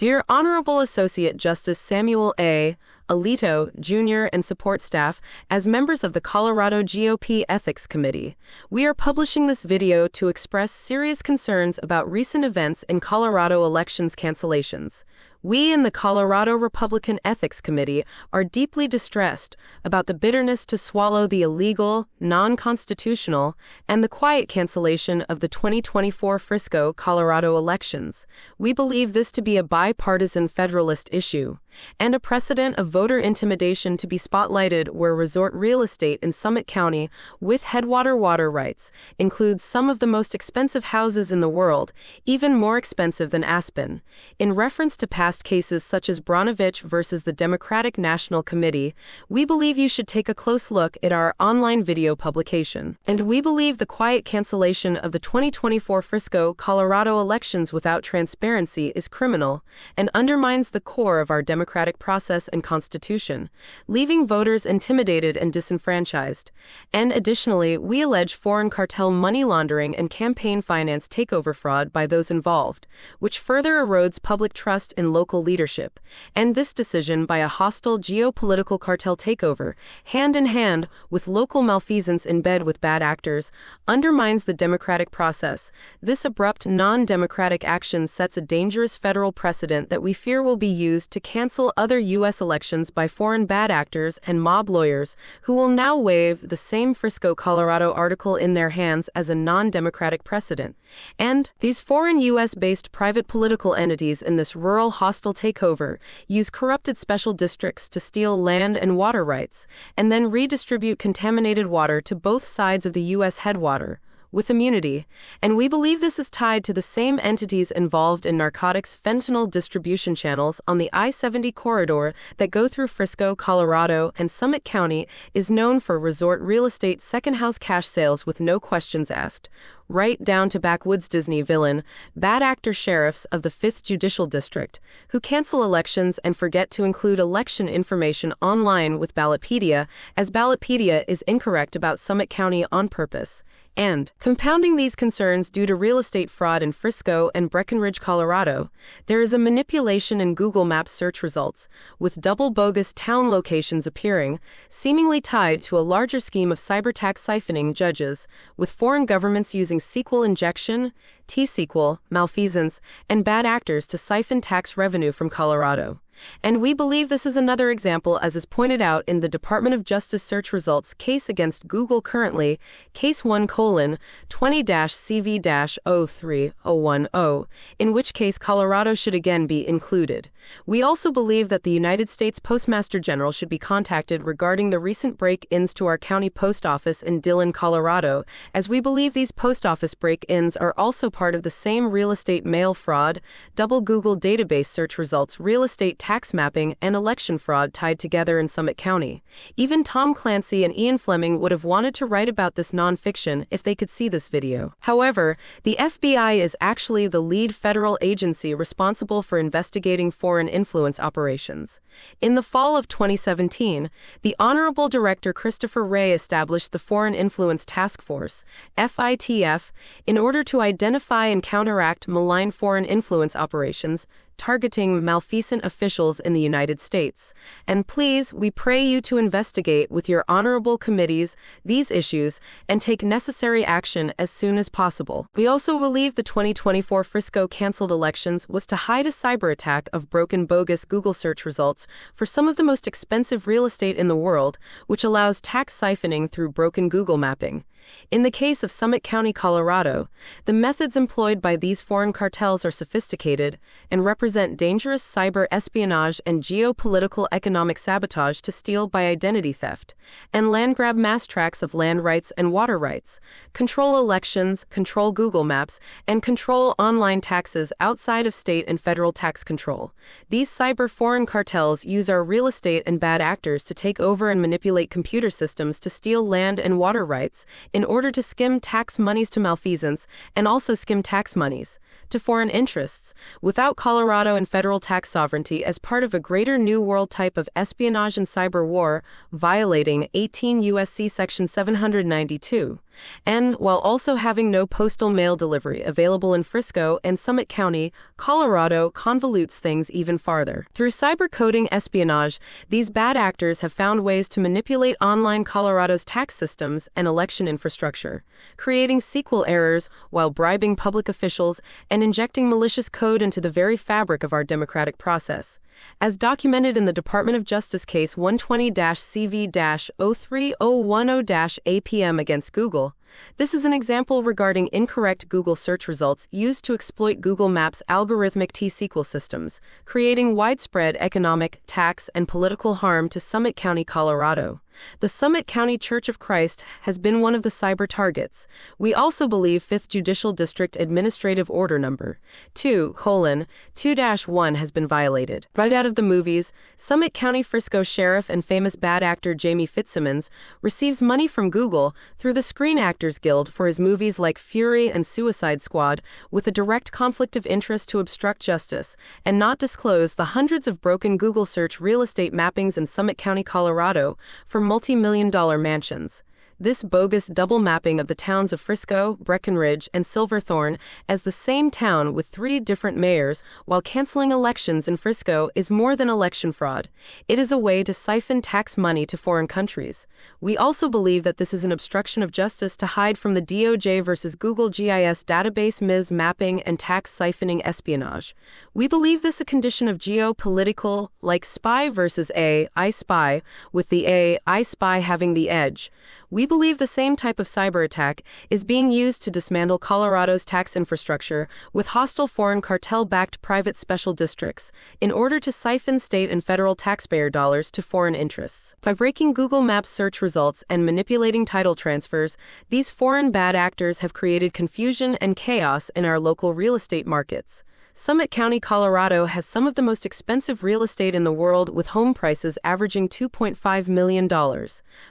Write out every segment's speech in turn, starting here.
Dear Honorable Associate Justice Samuel A. Alito, Jr. and support staff, as members of the Colorado GOP Ethics Committee, we are publishing this video to express serious concerns about recent events in Colorado elections cancellations. We in the Colorado Republican Ethics Committee are deeply distressed about the bitterness to swallow the illegal, non-constitutional, and the quiet cancellation of the 2024 Frisco, Colorado elections. We believe this to be a bipartisan Federalist issue and a precedent of voter intimidation to be spotlighted where resort real estate in Summit County with headwater water rights includes some of the most expensive houses in the world, even more expensive than Aspen. In reference to past cases such as Bronovich versus the Democratic National Committee, we believe you should take a close look at our online video publication. And we believe the quiet cancellation of the 2024 Frisco, Colorado elections without transparency is criminal and undermines the core of our democratic process and constitution, leaving voters intimidated and disenfranchised. And additionally, we allege foreign cartel money laundering and campaign finance takeover fraud by those involved, which further erodes public trust in local leadership. And this decision by a hostile geopolitical cartel takeover, hand in hand with local malfeasance in bed with bad actors, undermines the democratic process. This abrupt, non-democratic action sets a dangerous federal precedent that we fear will be used to cancel other U.S. elections by foreign bad actors and mob lawyers who will now wave the same Frisco, Colorado article in their hands as a non-democratic precedent. And these foreign U.S.-based private political entities in this rural hostile takeover use corrupted special districts to steal land and water rights, and then redistribute contaminated water to both sides of the U.S. headwater with immunity, and we believe this is tied to the same entities involved in narcotics fentanyl distribution channels on the I-70 corridor that go through Frisco, Colorado, and Summit County is known for resort real estate second-house cash sales with no questions asked, right down to backwoods Disney villain, bad actor sheriffs of the 5th Judicial District, who cancel elections and forget to include election information online with Ballotpedia, as Ballotpedia is incorrect about Summit County on purpose. And, compounding these concerns due to real estate fraud in Frisco and Breckenridge, Colorado, there is a manipulation in Google Maps search results, with double bogus town locations appearing, seemingly tied to a larger scheme of cyber-tax siphoning judges, with foreign governments using SQL injection, T-SQL, malfeasance, and bad actors to siphon tax revenue from Colorado. And we believe this is another example, as is pointed out in the Department of Justice search results case against Google currently, Case 1:20-CV-03010, in which case Colorado should again be included. We also believe that the United States Postmaster General should be contacted regarding the recent break-ins to our county post office in Dillon, Colorado, as we believe these post office break-ins are also part of the same real estate mail fraud, double Google database search results, real estate tax mapping, and election fraud tied together in Summit County. Even Tom Clancy and Ian Fleming would have wanted to write about this nonfiction if they could see this video. However, the FBI is actually the lead federal agency responsible for investigating foreign influence operations. In the fall of 2017, the Honorable Director Christopher Wray established the Foreign Influence Task Force, FITF, in order to identify and counteract malign foreign influence operations targeting malfeasant officials in the United States. And please, we pray you to investigate with your honorable committees these issues and take necessary action as soon as possible. We also believe the 2024 Frisco canceled elections was to hide a cyber attack of broken bogus Google search results for some of the most expensive real estate in the world, which allows tax siphoning through broken Google mapping. In the case of Summit County, Colorado, the methods employed by these foreign cartels are sophisticated and represent dangerous cyber espionage and geopolitical economic sabotage to steal by identity theft, and land grab mass tracts of land rights and water rights, control elections, control Google Maps, and control online taxes outside of state and federal tax control. These cyber foreign cartels use our real estate and bad actors to take over and manipulate computer systems to steal land and water rights, in order to skim tax monies to malfeasance and also skim tax monies to foreign interests, without Colorado and federal tax sovereignty as part of a greater New World type of espionage and cyber war, violating 18 U.S.C. Section 792. And while also having no postal mail delivery available in Frisco and Summit County, Colorado convolutes things even farther. Through cyber-coding espionage, these bad actors have found ways to manipulate online Colorado's tax systems and election infrastructure, creating SQL errors while bribing public officials and injecting malicious code into the very fabric of our democratic process. As documented in the Department of Justice case 120-CV-03010-APM against Google, this is an example regarding incorrect Google search results used to exploit Google Maps' algorithmic T-SQL systems, creating widespread economic, tax, and political harm to Summit County, Colorado. The Summit County Church of Christ has been one of the cyber targets. We also believe 5th Judicial District Administrative Order Number 2:2-1 has been violated. Right out of the movies, Summit County Frisco Sheriff and famous bad actor Jamie Fitzsimmons receives money from Google through the Screen Actors Guild for his movies like Fury and Suicide Squad, with a direct conflict of interest to obstruct justice and not disclose the hundreds of broken Google search real estate mappings in Summit County, Colorado, for multi-million-dollar mansions. This bogus double mapping of the towns of Frisco, Breckenridge, and Silverthorne as the same town with 3 different mayors while canceling elections in Frisco is more than election fraud. It is a way to siphon tax money to foreign countries. We also believe that this is an obstruction of justice to hide from the DOJ versus Google GIS database MIS mapping and tax siphoning espionage. We believe this a condition of geopolitical, like spy versus I spy, with the I spy having the edge. We believe the same type of cyber attack is being used to dismantle Colorado's tax infrastructure with hostile foreign cartel-backed private special districts in order to siphon state and federal taxpayer dollars to foreign interests. By breaking Google Maps search results and manipulating title transfers, these foreign bad actors have created confusion and chaos in our local real estate markets. Summit County, Colorado has some of the most expensive real estate in the world, with home prices averaging $2.5 million,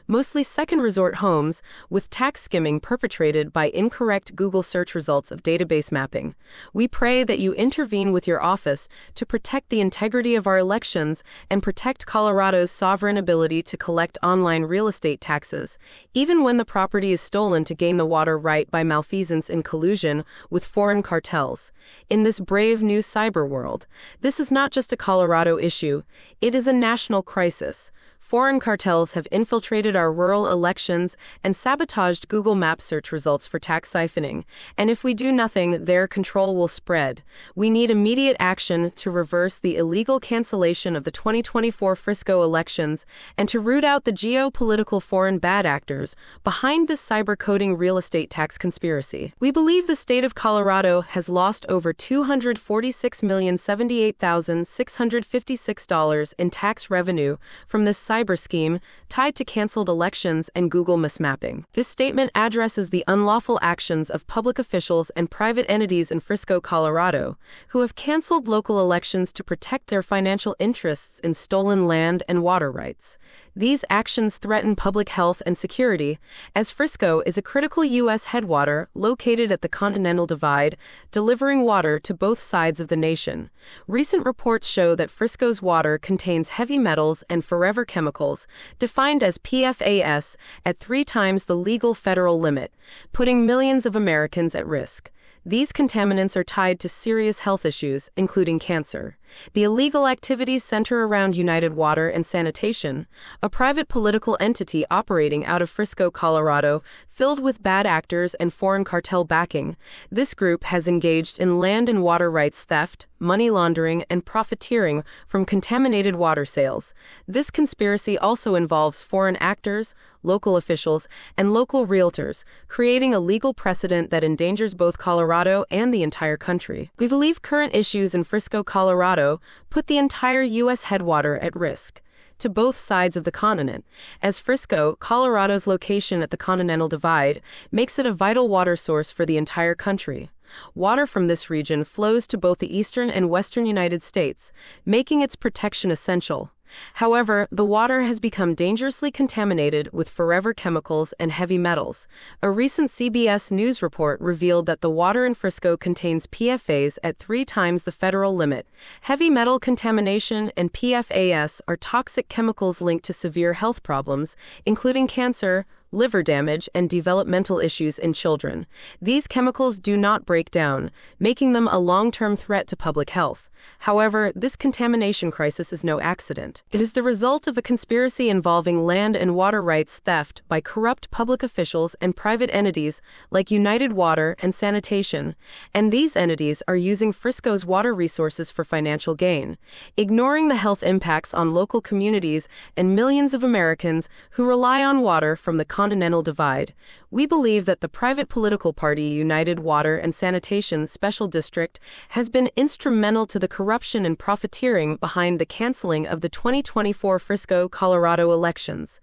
mostly second resort homes, with tax skimming perpetrated by incorrect Google search results of database mapping. We pray that you intervene with your office to protect the integrity of our elections and protect Colorado's sovereign ability to collect online real estate taxes, even when the property is stolen to gain the water right by malfeasance in collusion with foreign cartels. In this brave new cyber world, this is not just a Colorado issue, it is a national crisis. Foreign cartels have infiltrated our rural elections and sabotaged Google Maps search results for tax siphoning, and if we do nothing, their control will spread. We need immediate action to reverse the illegal cancellation of the 2024 Frisco elections and to root out the geopolitical foreign bad actors behind this cyber-coding real estate tax conspiracy. We believe the state of Colorado has lost over $246,078,656 in tax revenue from this cyber scheme tied to canceled elections and Google mismapping. This statement addresses the unlawful actions of public officials and private entities in Frisco, Colorado, who have canceled local elections to protect their financial interests in stolen land and water rights. These actions threaten public health and security, as Frisco is a critical U.S. headwater located at the Continental Divide, delivering water to both sides of the nation. Recent reports show that Frisco's water contains heavy metals and forever chemicals, defined as PFAS, at 3 times the legal federal limit, putting millions of Americans at risk. These contaminants are tied to serious health issues, including cancer. The illegal activities center around United Water and Sanitation, a private political entity operating out of Frisco, Colorado, filled with bad actors and foreign cartel backing. This group has engaged in land and water rights theft, money laundering, and profiteering from contaminated water sales. This conspiracy also involves foreign actors, local officials, and local realtors, creating a legal precedent that endangers both Colorado and the entire country. We believe current issues in Frisco, Colorado, put the entire U.S. headwater at risk to both sides of the continent, as Frisco, Colorado's location at the Continental Divide, makes it a vital water source for the entire country. Water from this region flows to both the eastern and western United States, making its protection essential. However, the water has become dangerously contaminated with forever chemicals and heavy metals. A recent CBS News report revealed that the water in Frisco contains PFAS at 3 times the federal limit. Heavy metal contamination and PFAS are toxic chemicals linked to severe health problems, including cancer, liver damage, and developmental issues in children. These chemicals do not break down, making them a long-term threat to public health. However, this contamination crisis is no accident. It is the result of a conspiracy involving land and water rights theft by corrupt public officials and private entities like United Water and Sanitation, and these entities are using Frisco's water resources for financial gain, ignoring the health impacts on local communities and millions of Americans who rely on water from the Continental Divide. We believe that the private political party United Water and Sanitation Special District has been instrumental to the corruption and profiteering behind the canceling of the 2024 Frisco, Colorado elections.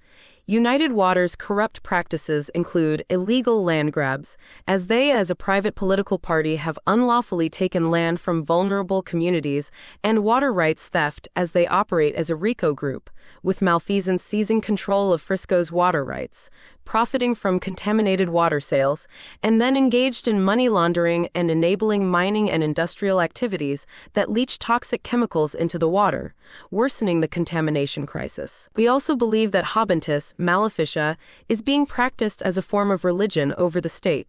United Water's corrupt practices include illegal land grabs, as they, as a private political party, have unlawfully taken land from vulnerable communities, and water rights theft, as they operate as a RICO group, with malfeasance seizing control of Frisco's water rights, profiting from contaminated water sales, and then engaged in money laundering and enabling mining and industrial activities that leach toxic chemicals into the water, worsening the contamination crisis. We also believe that habentus maleficia is being practiced as a form of religion over the state,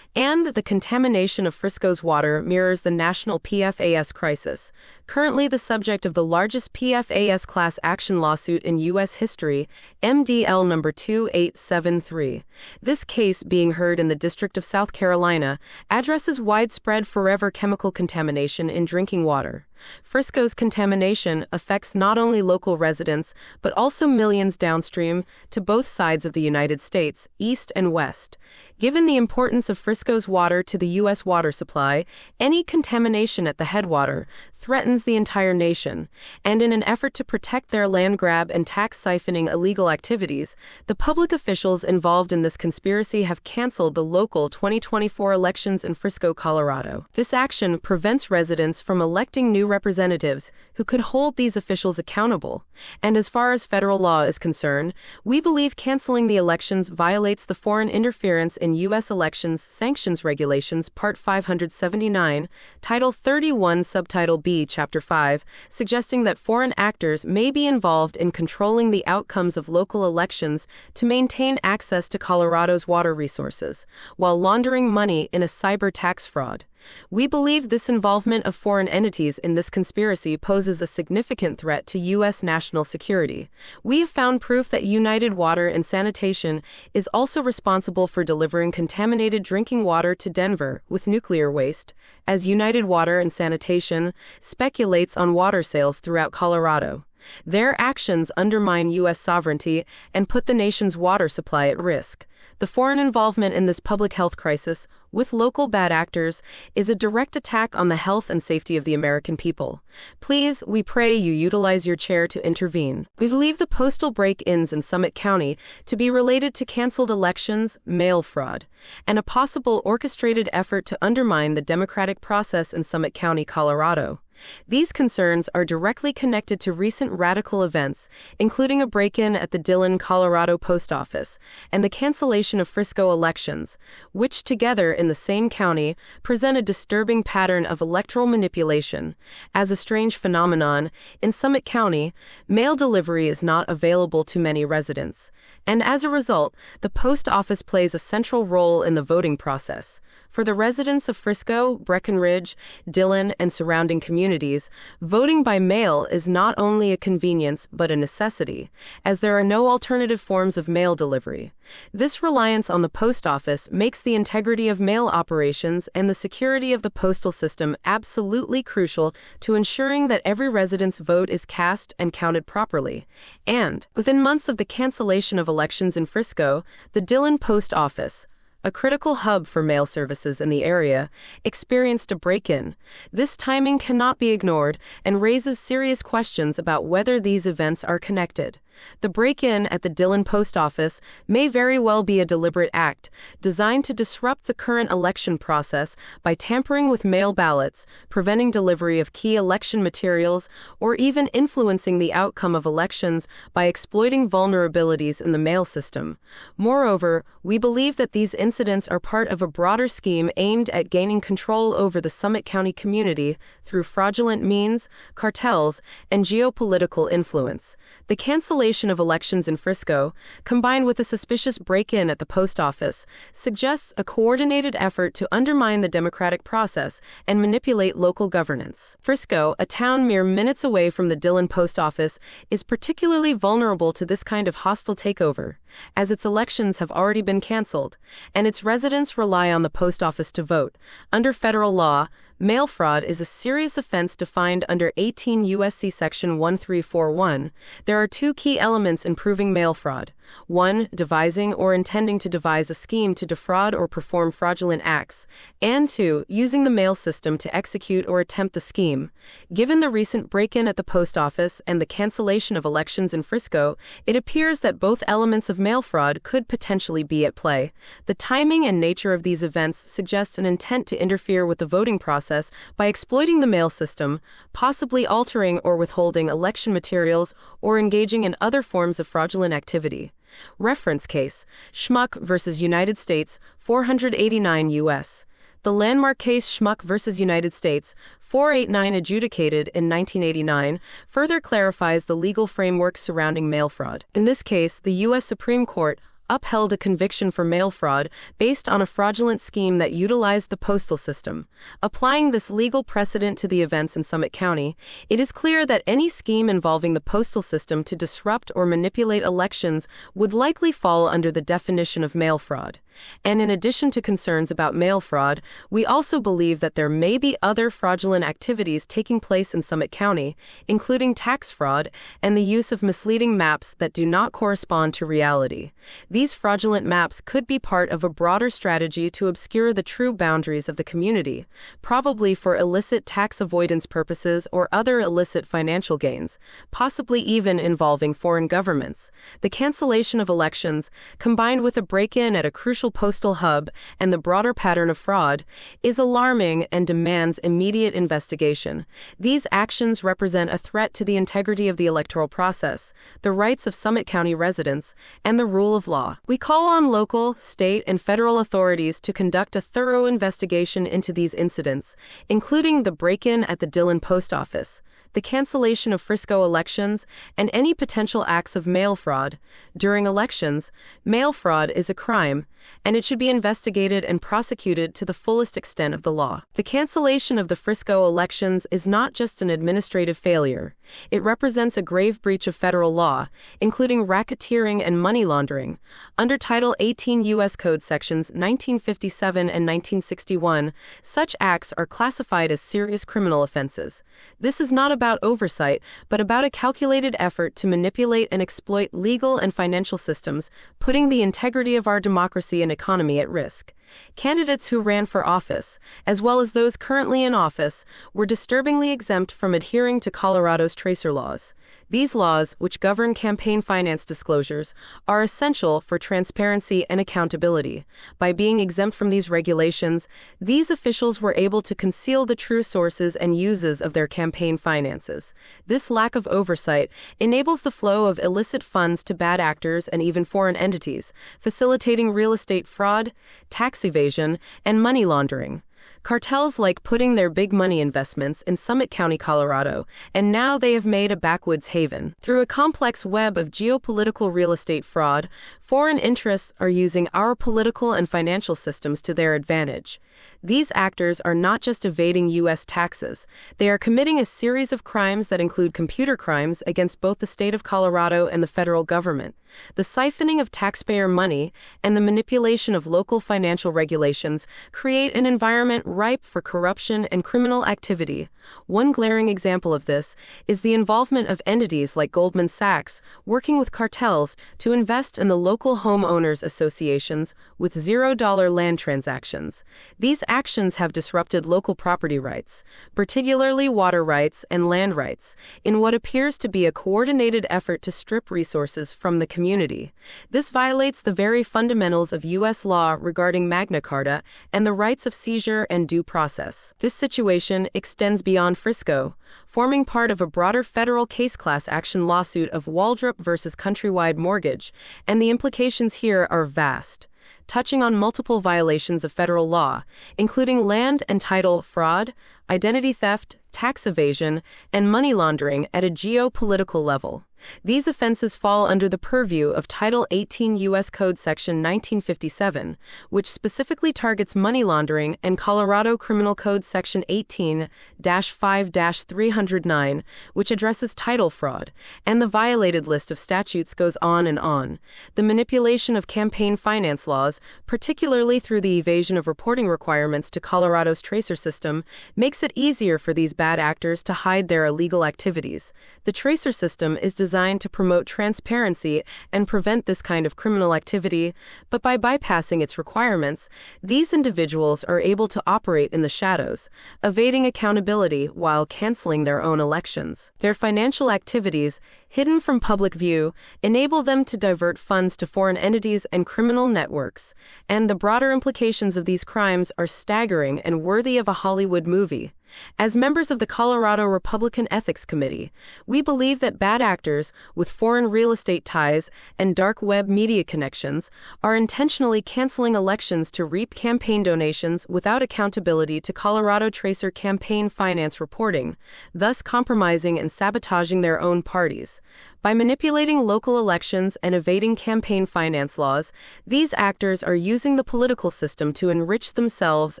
and the contamination of Frisco's water mirrors the national PFAS crisis, currently the subject of the largest PFAS class action lawsuit in U.S. history, MDL number 2873. This case, being heard in the District of South Carolina, addresses widespread forever chemical contamination in drinking water. Frisco's contamination affects not only local residents, but also millions downstream to both sides of the United States, east and west. Given the importance of Frisco's water to the U.S. water supply, any contamination at the headwater threatens the entire nation, and in an effort to protect their land grab and tax siphoning illegal activities, the public officials involved in this conspiracy have canceled the local 2024 elections in Frisco, Colorado. This action prevents residents from electing new representatives who could hold these officials accountable, and as far as federal law is concerned, we believe canceling the elections violates the Foreign Interference in U.S. Elections Sanctions Regulations, Part 579, Title 31, Subtitle B, Chapter 5, suggesting that foreign actors may be involved in controlling the outcomes of local elections to maintain access to Colorado's water resources, while laundering money in a cyber tax fraud. We believe this involvement of foreign entities in this conspiracy poses a significant threat to U.S. national security. We have found proof that United Water and Sanitation is also responsible for delivering contaminated drinking water to Denver with nuclear waste, as United Water and Sanitation speculates on water sales throughout Colorado. Their actions undermine U.S. sovereignty and put the nation's water supply at risk. The foreign involvement in this public health crisis, with local bad actors, is a direct attack on the health and safety of the American people. Please, we pray you utilize your chair to intervene. We believe the postal break-ins in Summit County to be related to canceled elections, mail fraud, and a possible orchestrated effort to undermine the democratic process in Summit County, Colorado. These concerns are directly connected to recent radical events, including a break-in at the Dillon, Colorado post office, and the cancellation of Frisco elections, which together in the same county present a disturbing pattern of electoral manipulation. As a strange phenomenon, in Summit County, mail delivery is not available to many residents, and as a result, the post office plays a central role in the voting process. For the residents of Frisco, Breckenridge, Dillon, and surrounding communities, voting by mail is not only a convenience but a necessity, as there are no alternative forms of mail delivery. This reliance on the post office makes the integrity of mail operations and the security of the postal system absolutely crucial to ensuring that every resident's vote is cast and counted properly. And, within months of the cancellation of elections in Frisco, the Dillon post office, a critical hub for mail services in the area, experienced a break-in. This timing cannot be ignored and raises serious questions about whether these events are connected. The break-in at the Dillon post office may very well be a deliberate act designed to disrupt the current election process by tampering with mail ballots, preventing delivery of key election materials, or even influencing the outcome of elections by exploiting vulnerabilities in the mail system. Moreover, we believe that these incidents are part of a broader scheme aimed at gaining control over the Summit County community through fraudulent means, cartels, and geopolitical influence. The cancellation cancellation of elections in Frisco, combined with a suspicious break-in at the post office, suggests a coordinated effort to undermine the democratic process and manipulate local governance. Frisco, a town mere minutes away from the Dillon post office, is particularly vulnerable to this kind of hostile takeover, as its elections have already been canceled, and its residents rely on the post office to vote. Under federal law, mail fraud is a serious offense defined under 18 U.S.C. Section 1341. There are two key elements in proving mail fraud. 1. Devising or intending to devise a scheme to defraud or perform fraudulent acts. And 2. Using the mail system to execute or attempt the scheme. Given the recent break-in at the post office and the cancellation of elections in Frisco, it appears that both elements of mail fraud could potentially be at play. The timing and nature of these events suggest an intent to interfere with the voting process by exploiting the mail system, possibly altering or withholding election materials or engaging in other forms of fraudulent activity. Reference case: Schmuck v. United States, 489 U.S. The landmark case Schmuck v. United States, 489, adjudicated in 1989, further clarifies the legal framework surrounding mail fraud. In this case, the U.S. Supreme Court upheld a conviction for mail fraud based on a fraudulent scheme that utilized the postal system. Applying this legal precedent to the events in Summit County, it is clear that any scheme involving the postal system to disrupt or manipulate elections would likely fall under the definition of mail fraud. And in addition to concerns about mail fraud, we also believe that there may be other fraudulent activities taking place in Summit County, including tax fraud and the use of misleading maps that do not correspond to reality. These fraudulent maps could be part of a broader strategy to obscure the true boundaries of the community, probably for illicit tax avoidance purposes or other illicit financial gains, possibly even involving foreign governments. The cancellation of elections, combined with a break-in at a crucial postal hub and the broader pattern of fraud, is alarming and demands immediate investigation. These actions represent a threat to the integrity of the electoral process, the rights of Summit County residents, and the rule of law. We call on local, state, and federal authorities to conduct a thorough investigation into these incidents, including the break-in at the Dillon post office, the cancellation of Frisco elections, and any potential acts of mail fraud. During elections, mail fraud is a crime, and it should be investigated and prosecuted to the fullest extent of the law. The cancellation of the Frisco elections is not just an administrative failure. It represents a grave breach of federal law, including racketeering and money laundering. Under Title 18 U.S. Code Sections 1957 and 1961, such acts are classified as serious criminal offenses. This is not about oversight, but about a calculated effort to manipulate and exploit legal and financial systems, putting the integrity of our democracy and economy at risk. Candidates who ran for office, as well as those currently in office, were disturbingly exempt from adhering to Colorado's tracer laws. These laws, which govern campaign finance disclosures, are essential for transparency and accountability. By being exempt from these regulations, these officials were able to conceal the true sources and uses of their campaign finances. This lack of oversight enables the flow of illicit funds to bad actors and even foreign entities, facilitating real estate fraud, tax evasion, and money laundering. Cartels like putting their big money investments in Summit County, Colorado, and now they have made a backwoods haven. Through a complex web of geopolitical real estate fraud, foreign interests are using our political and financial systems to their advantage. These actors are not just evading U.S. taxes, they are committing a series of crimes that include computer crimes against both the state of Colorado and the federal government. The siphoning of taxpayer money and the manipulation of local financial regulations create an environment ripe for corruption and criminal activity. One glaring example of this is the involvement of entities like Goldman Sachs working with cartels to invest in the local homeowners associations with $0 land transactions. These actions have disrupted local property rights, particularly water rights and land rights, in what appears to be a coordinated effort to strip resources from the community. This violates the very fundamentals of U.S. law regarding Magna Carta and the rights of seizure and due process. This situation extends beyond Frisco, forming part of a broader federal case class action lawsuit of Waldrop versus Countrywide Mortgage, and the implications here are vast, touching on multiple violations of federal law, including land and title fraud, identity theft, tax evasion, and money laundering at a geopolitical level. These offenses fall under the purview of Title 18 U.S. Code Section 1957, which specifically targets money laundering, and Colorado Criminal Code Section 18-5-309, which addresses title fraud, and the violated list of statutes goes on and on. The manipulation of campaign finance laws, particularly through the evasion of reporting requirements to Colorado's tracer system, makes it easier for these bad actors to hide their illegal activities. The tracer system is designed to promote transparency and prevent this kind of criminal activity, but by bypassing its requirements, these individuals are able to operate in the shadows, evading accountability while canceling their own elections. Their financial activities, hidden from public view, enable them to divert funds to foreign entities and criminal networks, and the broader implications of these crimes are staggering and worthy of a Hollywood movie. As members of the Colorado Republican Ethics Committee, we believe that bad actors with foreign real estate ties and dark web media connections are intentionally canceling elections to reap campaign donations without accountability to Colorado Tracer campaign finance reporting, thus compromising and sabotaging their own parties. By manipulating local elections and evading campaign finance laws, these actors are using the political system to enrich themselves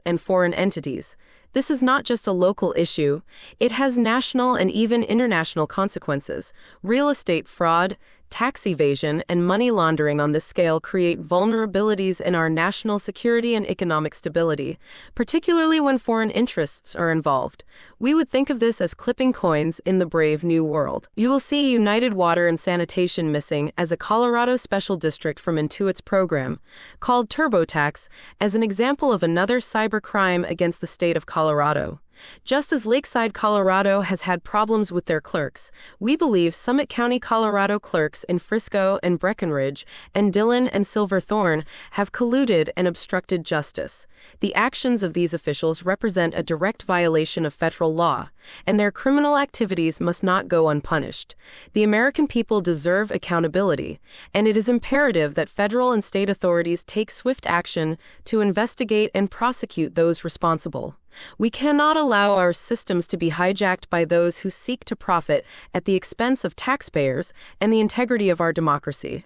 and foreign entities. This is not just a local issue, it has national and even international consequences. Real estate fraud, tax evasion, and money laundering on this scale create vulnerabilities in our national security and economic stability, particularly when foreign interests are involved. We would think of this as clipping coins in the brave new world. You will see United Water and Sanitation missing as a Colorado special district from Intuit's program, called TurboTax, as an example of another cyber crime against the state of Colorado. Just as Lakeside, Colorado has had problems with their clerks, we believe Summit County, Colorado clerks in Frisco and Breckenridge and Dillon and Silverthorne have colluded and obstructed justice. The actions of these officials represent a direct violation of federal law, and their criminal activities must not go unpunished. The American people deserve accountability, and it is imperative that federal and state authorities take swift action to investigate and prosecute those responsible. We cannot allow our systems to be hijacked by those who seek to profit at the expense of taxpayers and the integrity of our democracy.